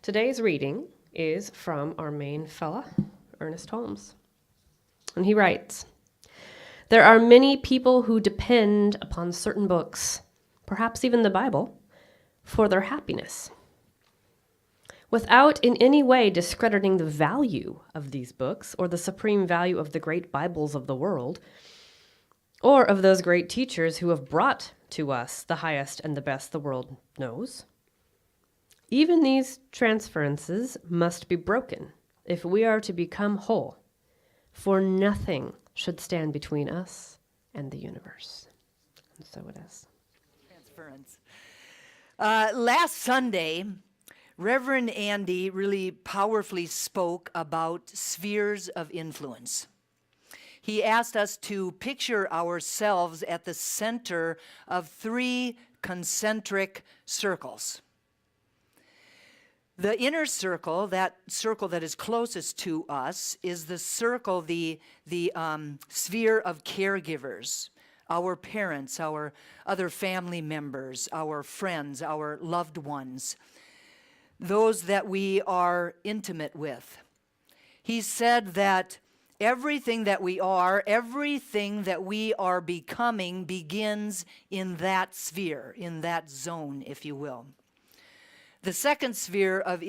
Today's reading is from our main fella, Ernest Holmes. And he writes, "There are many people who depend upon certain books, perhaps even the Bible, for their happiness. Without in any way discrediting the value of these books or the supreme value of the great Bibles of the world, or of those great teachers who have brought to us the highest and the best the world knows, even these transferences must be broken if we are to become whole, for nothing should stand between us and the universe." And so it is. Transference. Last Sunday, Reverend Andy really powerfully spoke about spheres of influence. He asked us to picture ourselves at the center of 3 concentric circles. The inner circle, that circle that is closest to us, is the circle, the sphere of caregivers, our parents, our other family members, our friends, our loved ones, those that we are intimate with. He said that everything that we are, everything that we are becoming begins in that sphere, in that zone, if you will. The second sphere of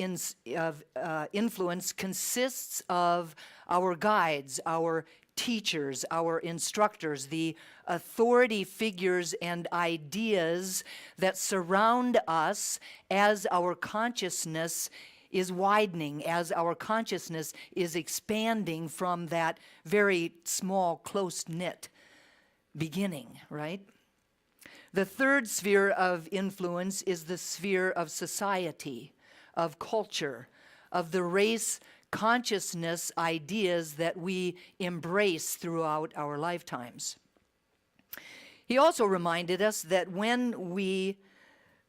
influence consists of our guides, our teachers, our instructors, the authority figures and ideas that surround us as our consciousness is widening, as our consciousness is expanding from that very small, close-knit beginning, right? The third sphere of influence is the sphere of society, of culture, of the race consciousness ideas that we embrace throughout our lifetimes. He also reminded us that when we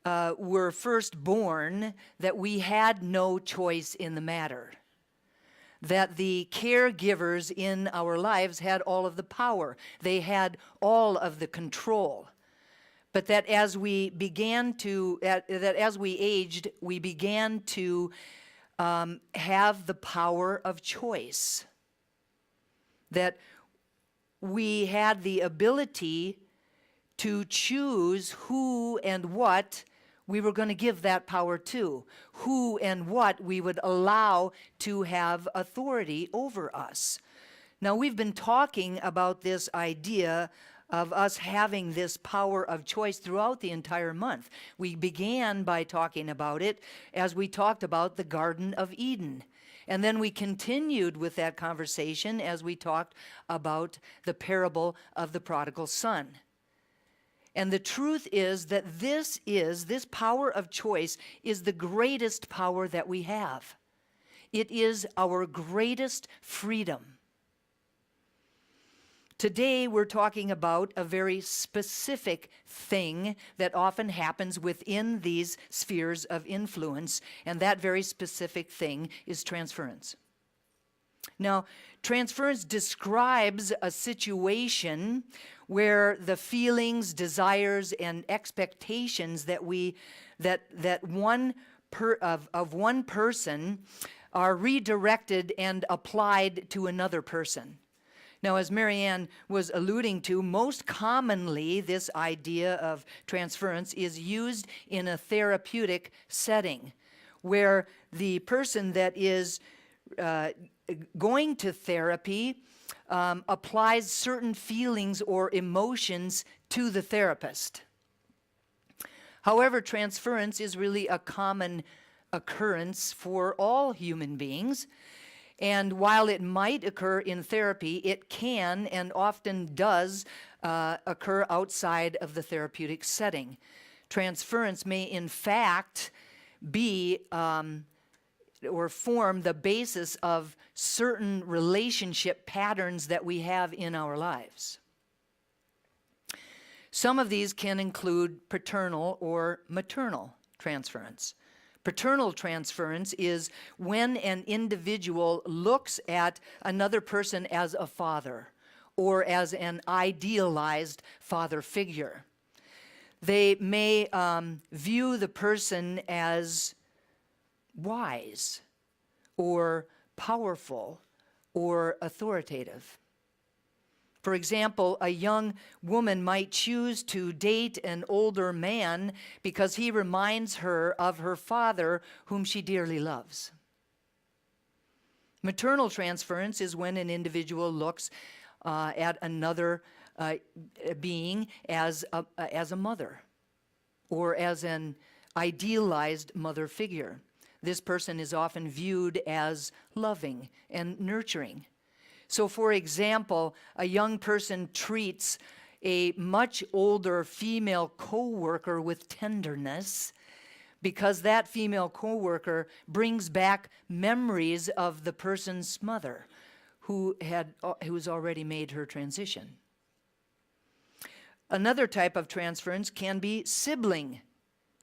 were first born, that we had no choice in the matter, that the caregivers in our lives had all of the power, they had all of the control. But that as we began to, that as we aged, we began to have the power of choice. That we had the ability to choose who and what we were going to give that power to, who and what we would allow to have authority over us. Now, we've been talking about this idea of us having this power of choice throughout the entire month. We began by talking about it as we talked about the Garden of Eden. And then we continued with that conversation as we talked about the parable of the prodigal son. And the truth is that this power of choice is the greatest power that we have. It is our greatest freedom. Today, we're talking about a very specific thing that often happens within these spheres of influence, and that very specific thing is transference. Now, transference describes a situation where the feelings, desires, and expectations that one person are redirected and applied to another person. Now, as Marianne was alluding to, most commonly this idea of transference is used in a therapeutic setting where the person that is going to therapy applies certain feelings or emotions to the therapist. However, transference is really a common occurrence for all human beings. And while it might occur in therapy, it can and often does occur outside of the therapeutic setting. Transference may, in fact, be or form the basis of certain relationship patterns that we have in our lives. Some of these can include paternal or maternal transference. Paternal transference is when an individual looks at another person as a father or as an idealized father figure. They may view the person as wise or powerful or authoritative. For example, a young woman might choose to date an older man because he reminds her of her father, whom she dearly loves. Maternal transference is when an individual looks at another being as a mother or as an idealized mother figure. This person is often viewed as loving and nurturing. So, for example, a young person treats a much older female co-worker with tenderness because that female co-worker brings back memories of the person's mother who's already made her transition. Another type of transference can be sibling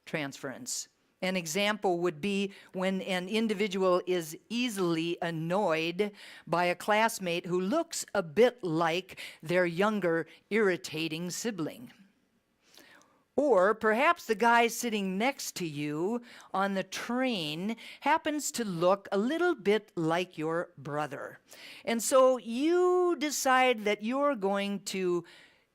transference. An example would be when an individual is easily annoyed by a classmate who looks a bit like their younger, irritating sibling. Or perhaps the guy sitting next to you on the train happens to look a little bit like your brother. And so you decide that you're going to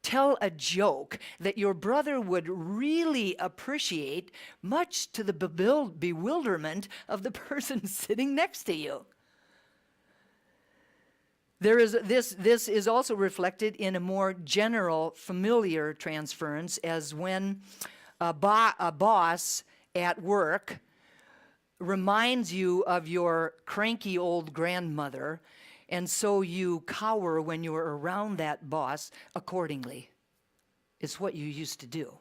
tell a joke that your brother would really appreciate, much to the bewilderment of the person sitting next to you. This is also reflected in a more general familiar transference, as when a boss at work reminds you of your cranky old grandmother, and so you cower when you're around that boss accordingly. It's what you used to do.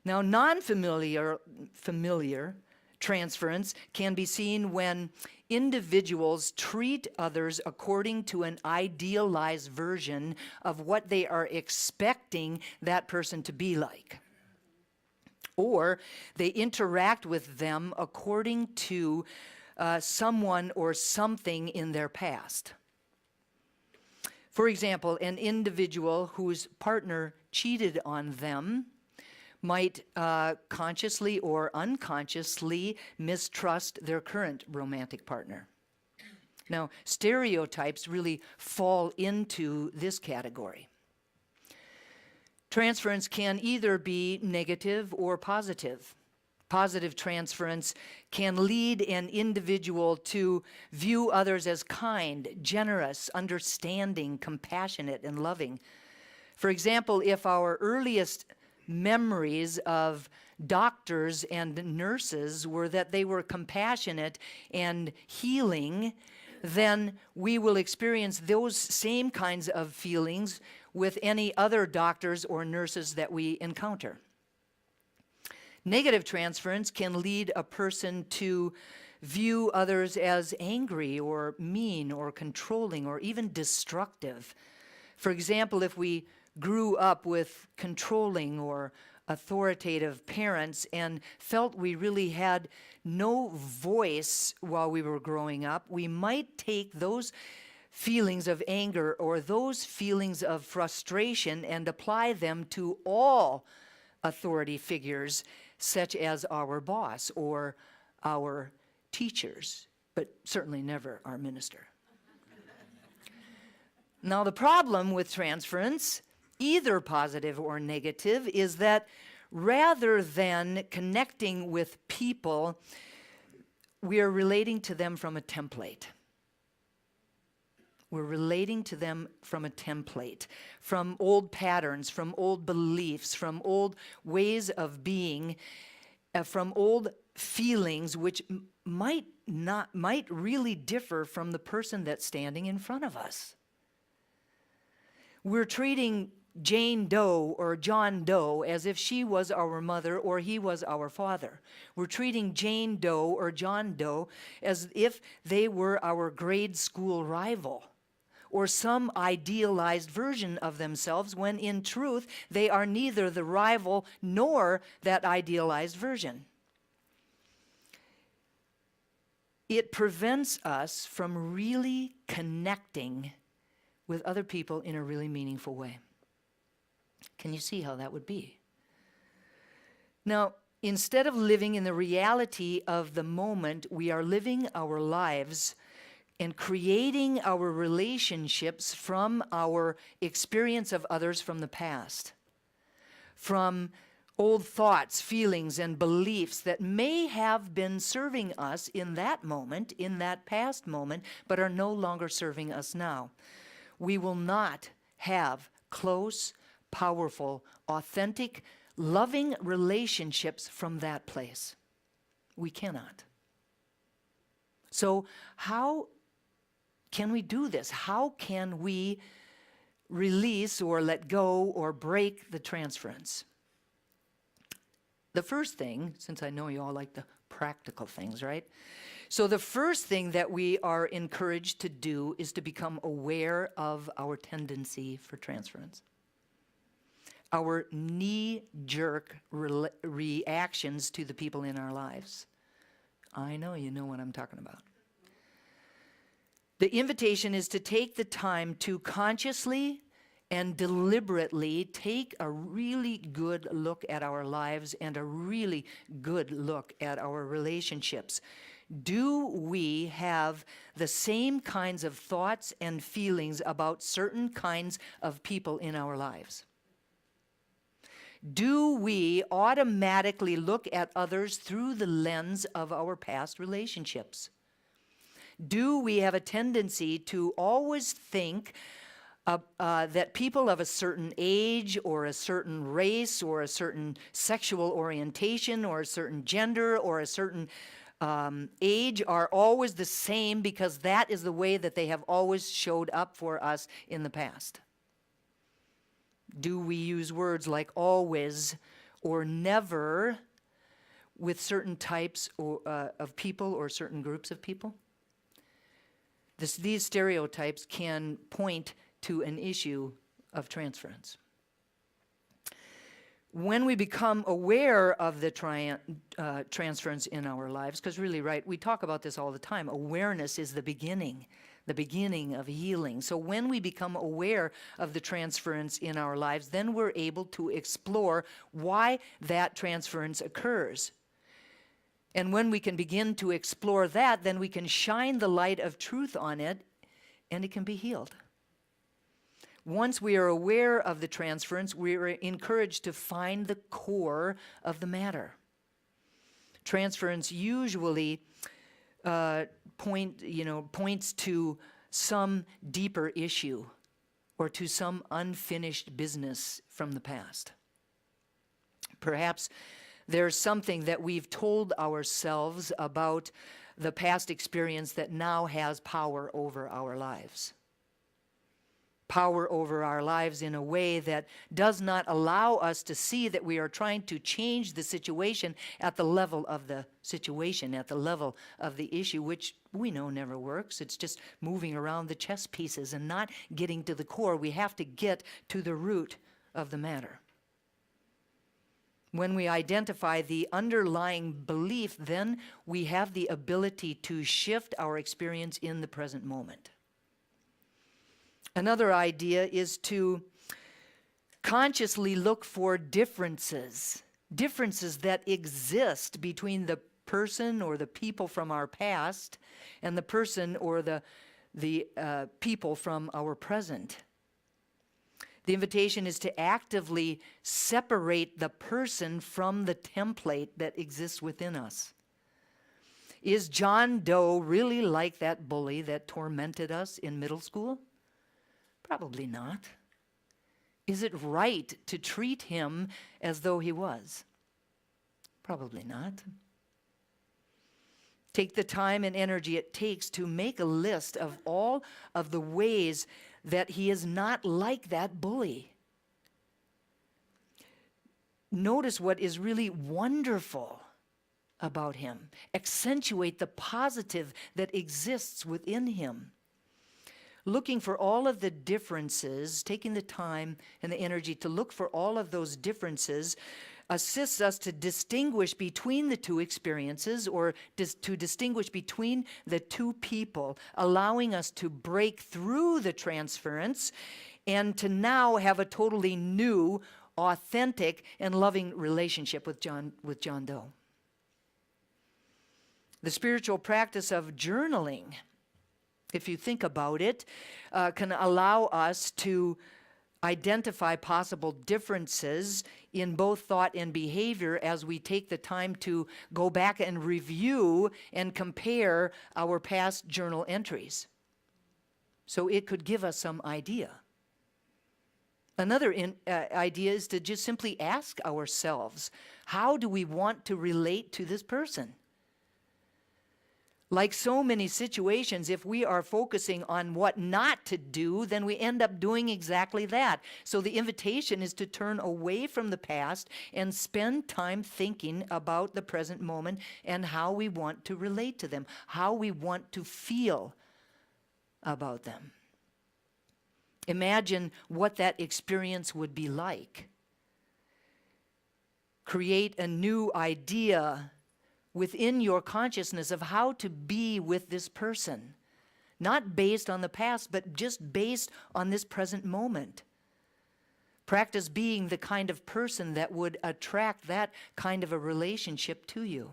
Now, non-familiar transference can be seen when individuals treat others according to an idealized version of what they are expecting that person to be like. Or they interact with them according to someone or something in their past. For example, an individual whose partner cheated on them might consciously or unconsciously mistrust their current romantic partner. Now, stereotypes really fall into this category. Transference can either be negative or positive. Positive transference can lead an individual to view others as kind, generous, understanding, compassionate, and loving. For example, if our earliest memories of doctors and nurses were that they were compassionate and healing, then we will experience those same kinds of feelings with any other doctors or nurses that we encounter. Negative transference can lead a person to view others as angry or mean or controlling or even destructive. For example, if we grew up with controlling or authoritative parents and felt we really had no voice while we were growing up, we might take those feelings of anger or those feelings of frustration and apply them to all authority figures, such as our boss or our teachers, but certainly never our minister. Now, the problem with transference, either positive or negative, is that rather than connecting with people, we are relating to them from a template. We're relating to them from a template, from old patterns, from old beliefs, from old ways of being, from old feelings which might really differ from the person that's standing in front of us. We're treating Jane Doe or John Doe as if she was our mother or he was our father. We're treating Jane Doe or John Doe as if they were our grade school rival, or some idealized version of themselves, when in truth they are neither the rival nor that idealized version. It prevents us from really connecting with other people in a really meaningful way. Can you see how that would be? Now, instead of living in the reality of the moment, we are living our lives and creating our relationships from our experience of others from the past, from old thoughts, feelings, and beliefs that may have been serving us in that moment, in that past moment, but are no longer serving us now. We will not have close, powerful, authentic, loving relationships from that place. We cannot. So how can we do this? How can we release or let go or break the transference? The first thing, since I know you all like the practical things, right? So the first thing that we are encouraged to do is to become aware of our tendency for transference. Our knee-jerk reactions to the people in our lives. I know you know what I'm talking about. The invitation is to take the time to consciously and deliberately take a really good look at our lives and a really good look at our relationships. Do we have the same kinds of thoughts and feelings about certain kinds of people in our lives? Do we automatically look at others through the lens of our past relationships? Do we have a tendency to always think that people of a certain age or a certain race or a certain sexual orientation or a certain gender or a certain age are always the same because that is the way that they have always showed up for us in the past? Do we use words like always or never with certain types of people or certain groups of people? These stereotypes can point to an issue of transference. When we become aware of the transference in our lives, because really, right, we talk about this all the time, awareness is the beginning of healing. So when we become aware of the transference in our lives, then we're able to explore why that transference occurs. And when we can begin to explore that, then we can shine the light of truth on it, and it can be healed. Once we are aware of the transference, we are encouraged to find the core of the matter. Transference usually points to some deeper issue or to some unfinished business from the past. Perhaps there's something that we've told ourselves about the past experience that now has power over our lives. Power over our lives in a way that does not allow us to see that we are trying to change the situation at the level of the situation, at the level of the issue, which we know never works. It's just moving around the chess pieces and not getting to the core. We have to get to the root of the matter. When we identify the underlying belief, then we have the ability to shift our experience in the present moment. Another idea is to consciously look for differences that exist between the person or the people from our past and the person or the people from our present. The invitation is to actively separate the person from the template that exists within us. Is John Doe really like that bully that tormented us in middle school? Probably not. Is it right to treat him as though he was? Probably not. Take the time and energy it takes to make a list of all of the ways that he is not like that bully. Notice what is really wonderful about him. Accentuate the positive that exists within him. Looking for all of the differences, taking the time and the energy to look for all of those differences assists us to distinguish between the two experiences or to distinguish between the two people, allowing us to break through the transference and to now have a totally new, authentic and loving relationship with John Doe. The spiritual practice of journaling, if you think about it, can allow us to identify possible differences in both thought and behavior as we take the time to go back and review and compare our past journal entries. So it could give us some idea. Another idea is to just simply ask ourselves, how do we want to relate to this person? Like so many situations, if we are focusing on what not to do, then we end up doing exactly that. So the invitation is to turn away from the past and spend time thinking about the present moment and how we want to relate to them, how we want to feel about them. Imagine what that experience would be like. Create a new idea within your consciousness of how to be with this person, not based on the past, but just based on this present moment. Practice being the kind of person that would attract that kind of a relationship to you.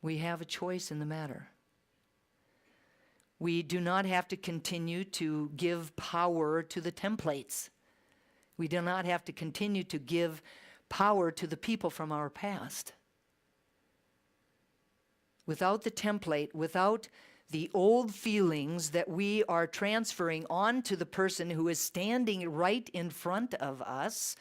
We have a choice in the matter. We do not have to continue to give power to the templates. We do not have to continue to give power to the people from our past. Without the template, without the old feelings that we are transferring onto the person who is standing right in front of us,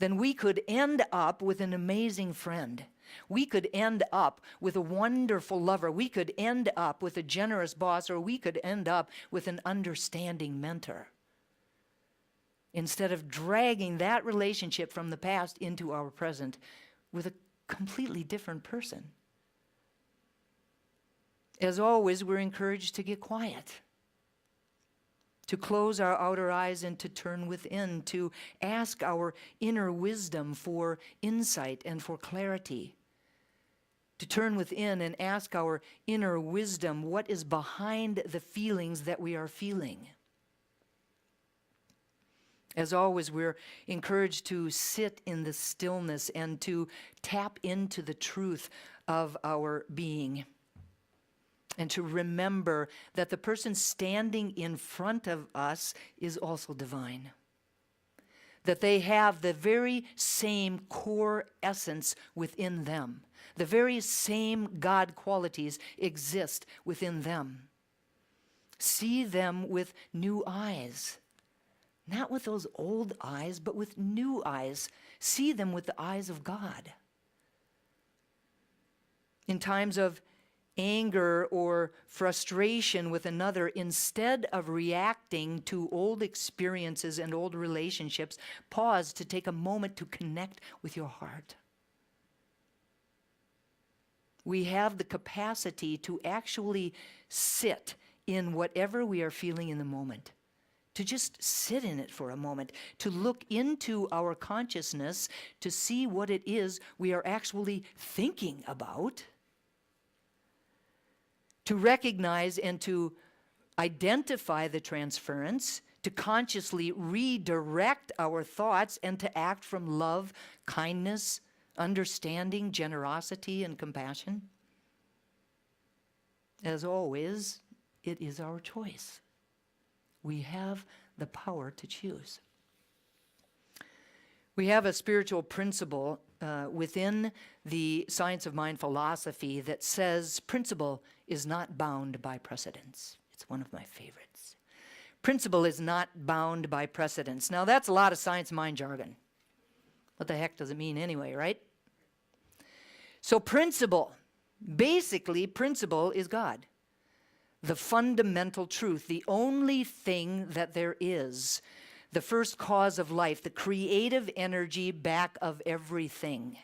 then we could end up with an amazing friend. We could end up with a wonderful lover. We could end up with a generous boss, or we could end up with an understanding mentor. Instead of dragging that relationship from the past into our present with a completely different person. As always, we're encouraged to get quiet, to close our outer eyes and to turn within, to ask our inner wisdom for insight and for clarity, to turn within and ask our inner wisdom what is behind the feelings that we are feeling. As always, we're encouraged to sit in the stillness and to tap into the truth of our being. And to remember that the person standing in front of us is also divine. That they have the very same core essence within them. The very same God qualities exist within them. See them with new eyes. Not with those old eyes, but with new eyes. See them with the eyes of God. In times of anger or frustration with another, instead of reacting to old experiences and old relationships, pause to take a moment to connect with your heart. We have the capacity to actually sit in whatever we are feeling in the moment, to just sit in it for a moment, to look into our consciousness to see what it is we are actually thinking about, to recognize and to identify the transference, to consciously redirect our thoughts and to act from love, kindness, understanding, generosity, and compassion. As always, it is our choice. We have the power to choose. We have a spiritual principle within the science of mind philosophy that says principle is not bound by precedence. It's one of my favorites. Principle is not bound by precedence. Now that's a lot of science mind jargon. What the heck does it mean anyway, right? So principle, basically principle is God. The fundamental truth, the only thing that there is, the first cause of life, the creative energy back of everything.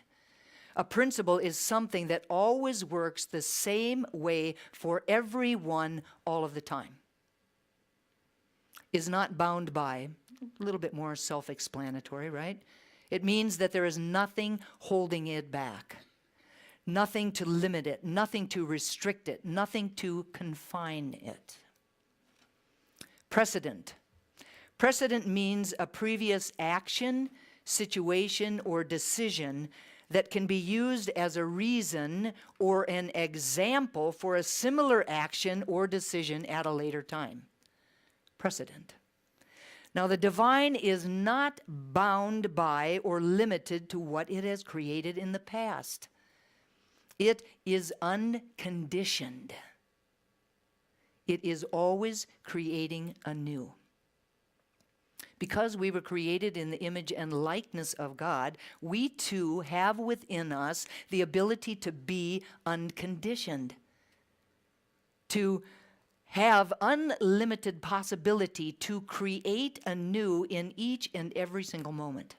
A principle is something that always works the same way for everyone all of the time. Is not bound by, a little bit more self-explanatory, right? It means that there is nothing holding it back. Nothing to limit it, nothing to restrict it, nothing to confine it. Precedent. Precedent means a previous action, situation, or decision that can be used as a reason or an example for a similar action or decision at a later time. Precedent. Now, the divine is not bound by or limited to what it has created in the past. It is unconditioned. It is always creating anew. Because we were created in the image and likeness of God, we too have within us the ability to be unconditioned, to have unlimited possibility to create anew in each and every single moment.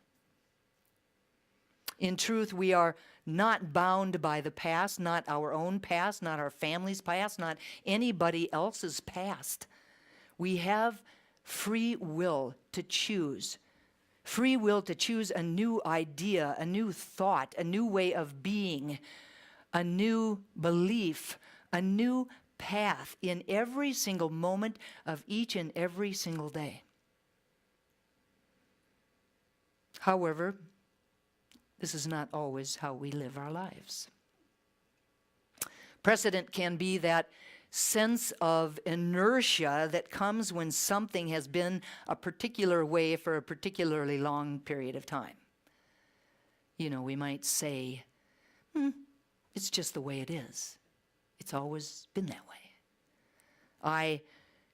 In truth, we are not bound by the past, not our own past, not our family's past, not anybody else's past. We have free will to choose. Free will to choose a new idea, a new thought, a new way of being, a new belief, a new path in every single moment of each and every single day. However, this is not always how we live our lives. Precedent can be that sense of inertia that comes when something has been a particular way for a particularly long period of time. You know, we might say, it's just the way it is. It's always been that way. I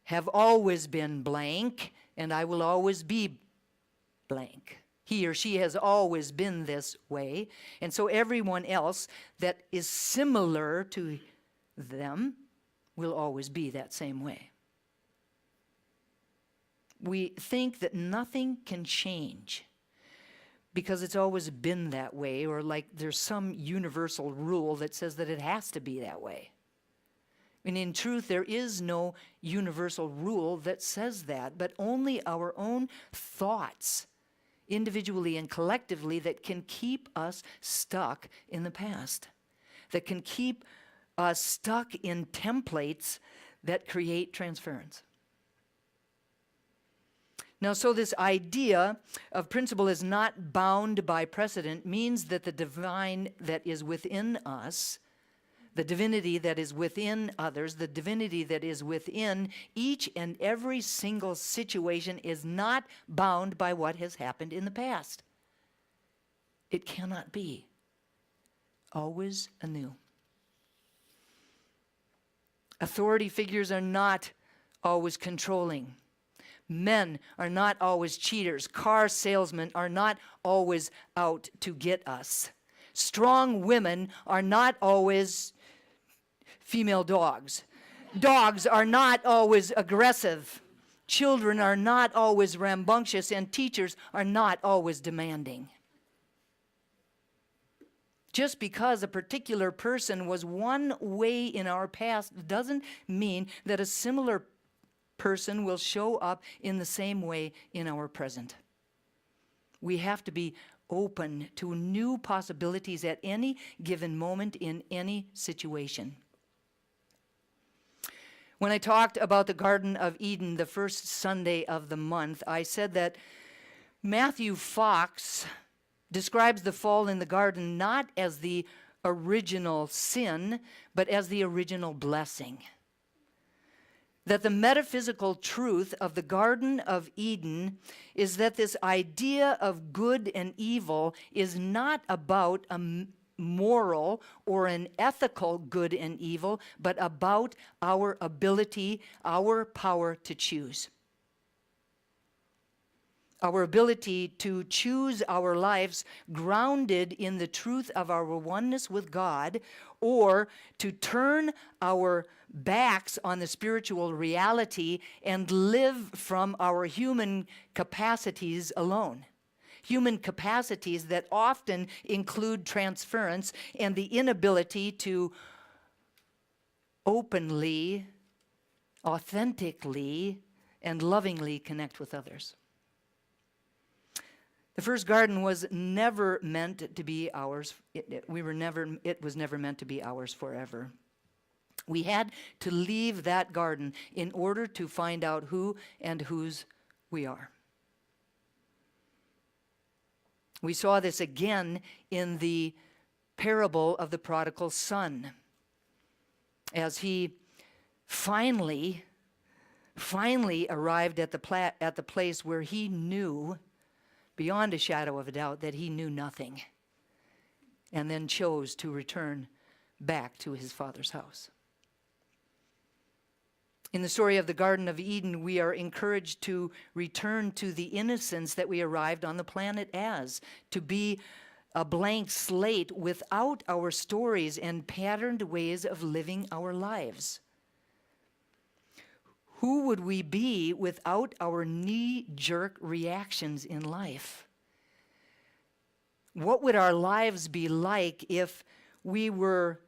have always been blank, and I will always be blank. He or she has always been this way, and so everyone else that is similar to them will always be that same way. We think that nothing can change because it's always been that way, or like there's some universal rule that says that it has to be that way. And in truth, there is no universal rule that says that, but only our own thoughts, individually and collectively, that can keep us stuck in the past, that can keep us stuck in templates that create transference. Now, so this idea of principle is not bound by precedent means that the divine that is within us, the divinity that is within others, the divinity that is within each and every single situation is not bound by what has happened in the past. It cannot be. Always anew. Authority figures are not always controlling. Men are not always cheaters. Car salesmen are not always out to get us. Strong women are not always female dogs. Dogs are not always aggressive. Children are not always rambunctious, and teachers are not always demanding. Just because a particular person was one way in our past doesn't mean that a similar person will show up in the same way in our present. We have to be open to new possibilities at any given moment in any situation. When I talked about the Garden of Eden the first Sunday of the month, I said that Matthew Fox describes the fall in the garden not as the original sin, but as the original blessing. That the metaphysical truth of the Garden of Eden is that this idea of good and evil is not about a moral or an ethical good and evil, but about our ability, our power to choose. Our ability to choose our lives grounded in the truth of our oneness with God, or to turn our backs on the spiritual reality and live from our human capacities alone. Human capacities that often include transference and the inability to openly, authentically, and lovingly connect with others. The first garden was never meant to be ours. It was never meant to be ours forever. We had to leave that garden in order to find out who and whose we are. We saw this again in the parable of the prodigal son, as he finally arrived at the place where he knew, beyond a shadow of a doubt, that he knew nothing, and then chose to return back to his father's house. In the story of the Garden of Eden, we are encouraged to return to the innocence that we arrived on the planet as, to be a blank slate without our stories and patterned ways of living our lives. Who would we be without our knee-jerk reactions in life? What would our lives be like if we were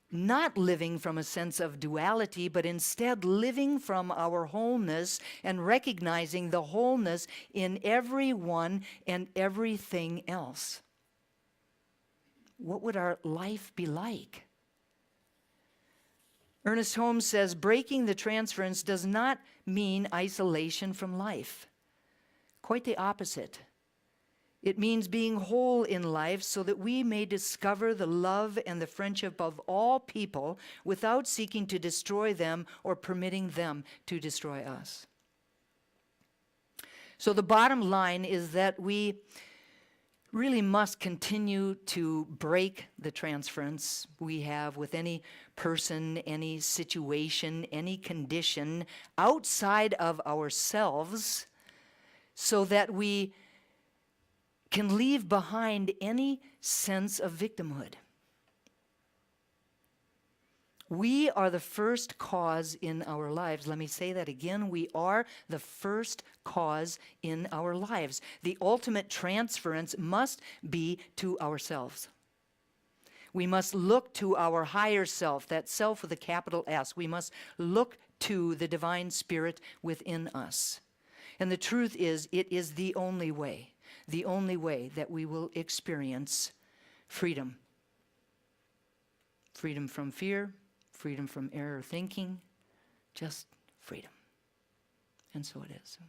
not living from a sense of duality, but instead living from our wholeness and recognizing the wholeness in everyone and everything else? What would our life be like? Ernest Holmes says, breaking the transference does not mean isolation from life. Quite the opposite. It means being whole in life so that we may discover the love and the friendship of all people without seeking to destroy them or permitting them to destroy us. So the bottom line is that we really must continue to break the transference we have with any person, any situation, any condition outside of ourselves, so that we can leave behind any sense of victimhood. We are the first cause in our lives. Let me say that again. We are the first cause in our lives. The ultimate transference must be to ourselves. We must look to our higher self, that self with a capital S. We must look to the divine spirit within us. And the truth is, it is the only way that we will experience freedom. Freedom from fear, freedom from error thinking, just freedom. And so it is.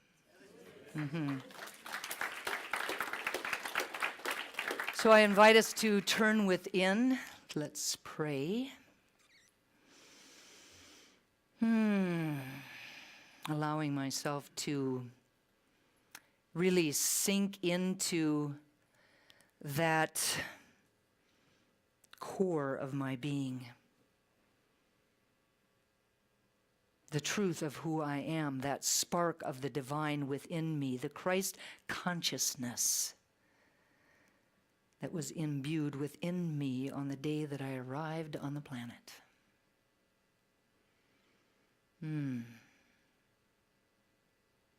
So I invite us to turn within. Let's pray. Allowing myself to really sink into that core of my being. The truth of who I am, that spark of the divine within me, the Christ consciousness that was imbued within me on the day that I arrived on the planet.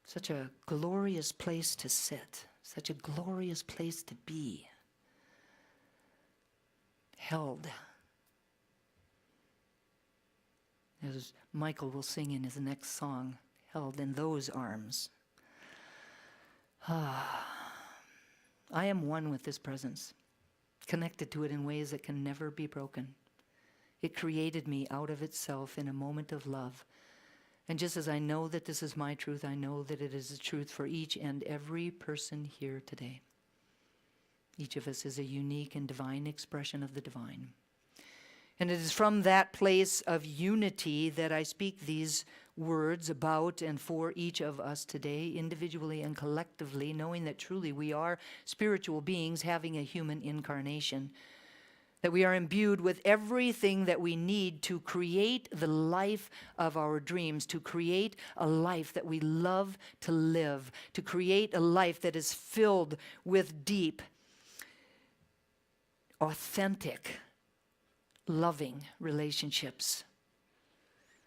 Such a glorious place to sit, such a glorious place to be. Held. As Michael will sing in his next song, held in those arms. I am one with this presence, connected to it in ways that can never be broken. It created me out of itself in a moment of love. And just as I know that this is my truth, I know that it is the truth for each and every person here today. Each of us is a unique and divine expression of the divine. And it is from that place of unity that I speak these words about and for each of us today, individually and collectively, knowing that truly we are spiritual beings having a human incarnation, that we are imbued with everything that we need to create the life of our dreams, to create a life that we love to live, to create a life that is filled with deep, authentic, loving relationships.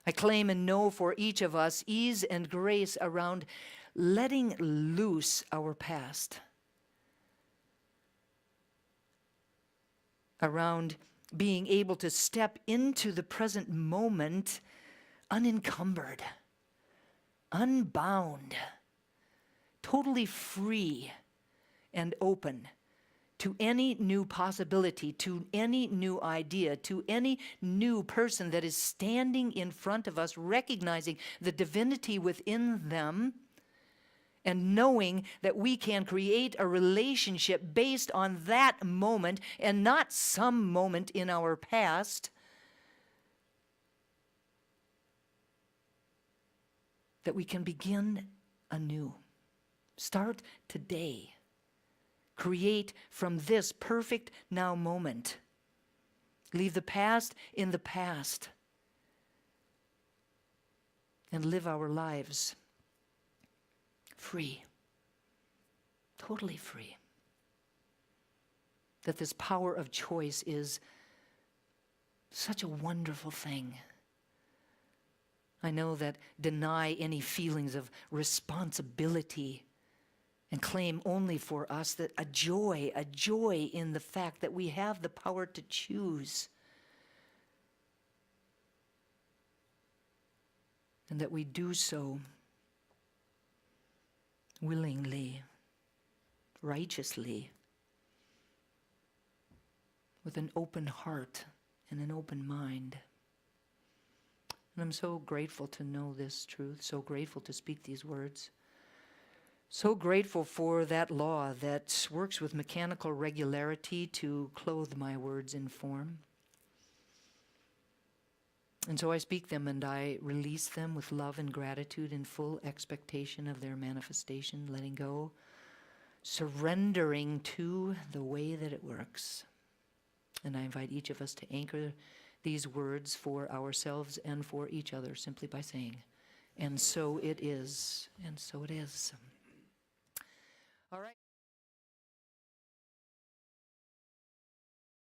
I claim and know for each of us ease and grace around letting loose our past, around being able to step into the present moment unencumbered, unbound, totally free and open to any new possibility, to any new idea, to any new person that is standing in front of us, recognizing the divinity within them and knowing that we can create a relationship based on that moment and not some moment in our past, that we can begin anew. Start today. Create from this perfect now moment. Leave the past in the past and live our lives free, totally free. That this power of choice is such a wonderful thing. I know that deny any feelings of responsibility and claim only for us that a joy in the fact that we have the power to choose. And that we do so willingly, righteously, with an open heart and an open mind. And I'm so grateful to know this truth, so grateful to speak these words. So grateful for that law that works with mechanical regularity to clothe my words in form. And so I speak them and I release them with love and gratitude in full expectation of their manifestation, letting go, surrendering to the way that it works. And I invite each of us to anchor these words for ourselves and for each other simply by saying, and so it is, and so it is. All right.